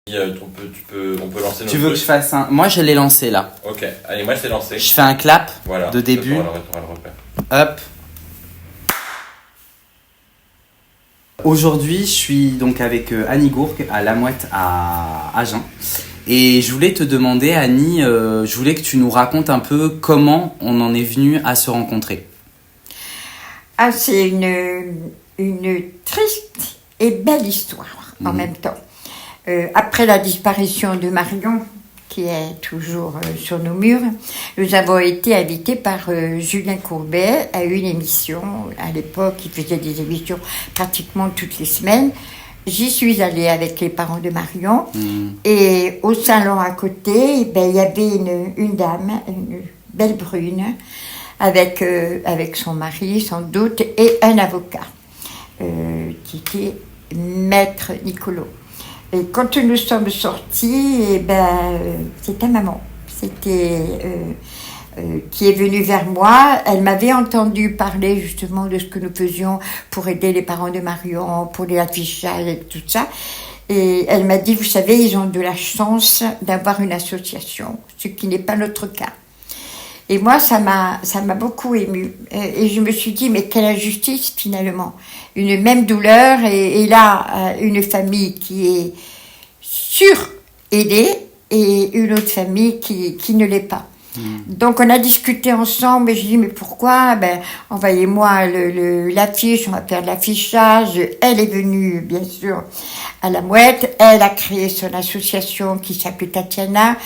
On peut lancer notre Tu veux que je fasse un... Moi, je l'ai lancé, là. Ok, allez, moi, c'est lancé. Je fais un clap Voilà, de début. on va le refaire. Hop. Aujourd'hui, je suis donc avec Annie Gourc à La Mouette à Agen. Et je voulais te demander, Annie, je voulais que tu nous racontes un peu comment on en est venu à se rencontrer. Ah, c'est une triste et belle histoire en même temps. Après la disparition de Marion, qui est toujours sur nos murs, nous avons été invités par Julien Courbet à une émission. À l'époque, il faisait des émissions pratiquement toutes les semaines. J'y suis allée avec les parents de Marion. Et au salon à côté, il y avait une dame, une belle brune, avec son mari sans doute, et un avocat, qui était Maître Nicolo. Et quand nous sommes sortis, c'était maman. Qui est venue vers moi. Elle m'avait entendu parler justement de ce que nous faisions pour aider les parents de Marion, pour les affichages et tout ça. Et elle m'a dit, vous savez, ils ont de la chance d'avoir une association, ce qui n'est pas notre cas. Et moi, ça m'a beaucoup émue. Et je me suis dit, mais quelle injustice finalement. Une même douleur et là, une famille qui est sur-aidée et une autre famille qui ne l'est pas. Donc on a discuté ensemble et je dis, mais pourquoi ? Envoyez-moi l'affiche, on va faire de l'affichage. Elle est venue, bien sûr, à La Mouette. Elle a créé son association qui s'appelle Tatiana.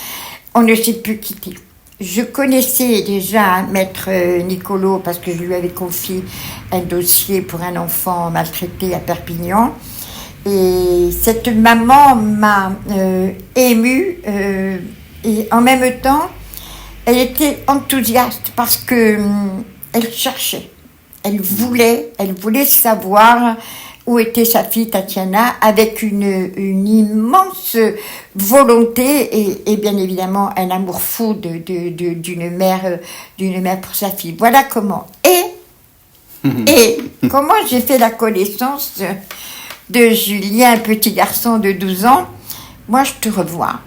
On ne s'est plus quitté. Je connaissais déjà Maître Nicolo parce que je lui avais confié un dossier pour un enfant maltraité à Perpignan. Et cette maman m'a émue et en même temps, elle était enthousiaste parce que elle cherchait. Elle voulait savoir où était sa fille Tatiana, avec une immense volonté et bien évidemment un amour fou d'une mère pour sa fille. Voilà comment. Et comment j'ai fait la connaissance de Julien, un petit garçon de 12 ans. Moi, je te revois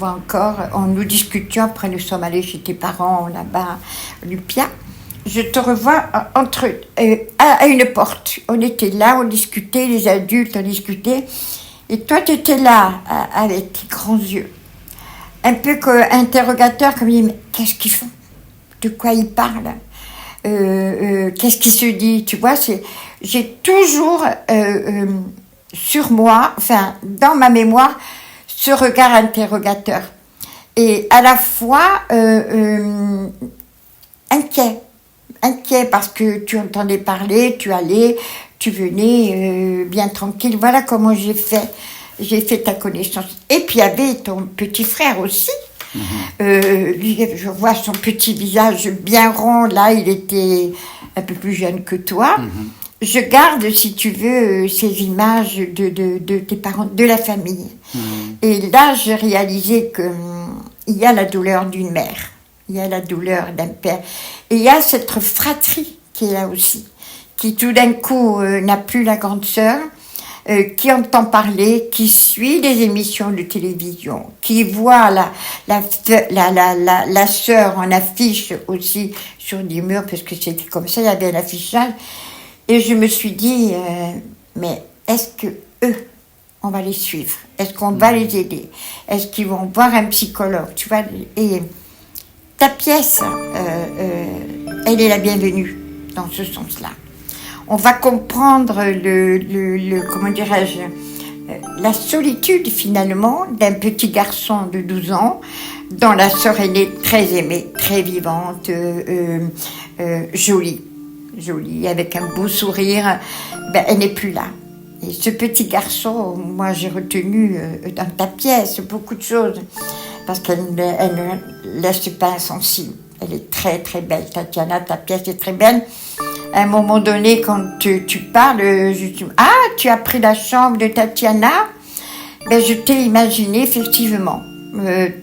encore. Nous discutions, après nous sommes allés chez tes parents là-bas, à Lupia. Je te revois à une porte. On était là, on discutait, les adultes, on discutait. Et toi, tu étais là, avec tes grands yeux. Un peu interrogateur, comme il dit, mais qu'est-ce qu'ils font ? De quoi ils parlent ? Qu'est-ce qui se dit ? Tu vois, j'ai toujours sur moi, enfin, dans ma mémoire, ce regard interrogateur. Et à la fois inquiet parce que tu entendais parler, tu allais, tu venais bien tranquille. Voilà comment j'ai fait ta connaissance. Et puis il y avait ton petit frère aussi. Lui, je vois son petit visage bien rond, là il était un peu plus jeune que toi. Je garde, si tu veux, ces images de tes parents, de la famille. Et là, j'ai réalisé qu'il y a la douleur d'une mère, il y a la douleur d'un père, et il y a cette fratrie qui est là aussi, qui tout d'un coup n'a plus la grande sœur, qui entend parler, qui suit les émissions de télévision, qui voit la sœur en affiche aussi sur des murs, parce que c'était comme ça, il y avait un affichage. Et je me suis dit, mais est-ce que eux, on va les suivre ? Est-ce qu'on va les aider ? Est-ce qu'ils vont voir un psychologue ? Tu vois ? Et ta pièce, elle est la bienvenue dans ce sens-là. On va comprendre comment dirais-je, la solitude finalement d'un petit garçon de 12 ans, dont la sœur aînée très aimée, très vivante, jolie, avec un beau sourire, elle n'est plus là. Et ce petit garçon, moi j'ai retenu dans ta pièce beaucoup de choses, parce qu'elle ne laisse pas insensible. Elle est très très belle, Tatiana, ta pièce est très belle. À un moment donné, quand tu parles, je dis, ah, tu as pris la chambre de Tatiana ? Je t'ai imaginé effectivement.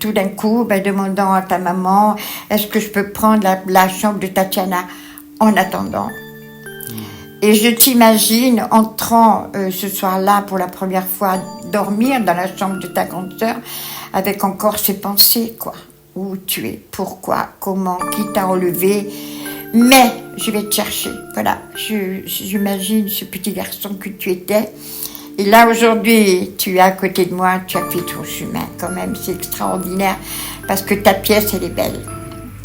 Tout d'un coup, demandant à ta maman, est-ce que je peux prendre la chambre de Tatiana ? En attendant. Et je t'imagine entrant ce soir-là pour la première fois dormir dans la chambre de ta grande sœur avec encore ces pensées, quoi. Où tu es, pourquoi, comment, qui t'a relevé. Mais je vais te chercher. Voilà, j'imagine ce petit garçon que tu étais. Et là, aujourd'hui, tu es à côté de moi, tu as fait ton chemin quand même. C'est extraordinaire parce que ta pièce, elle est belle.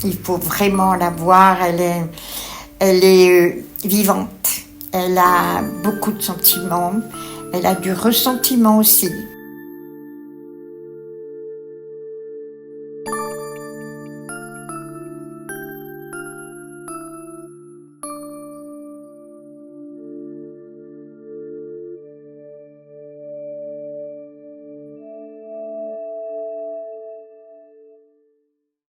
Il faut vraiment la voir. Elle est vivante. Elle a beaucoup de sentiments. Elle a du ressentiment aussi.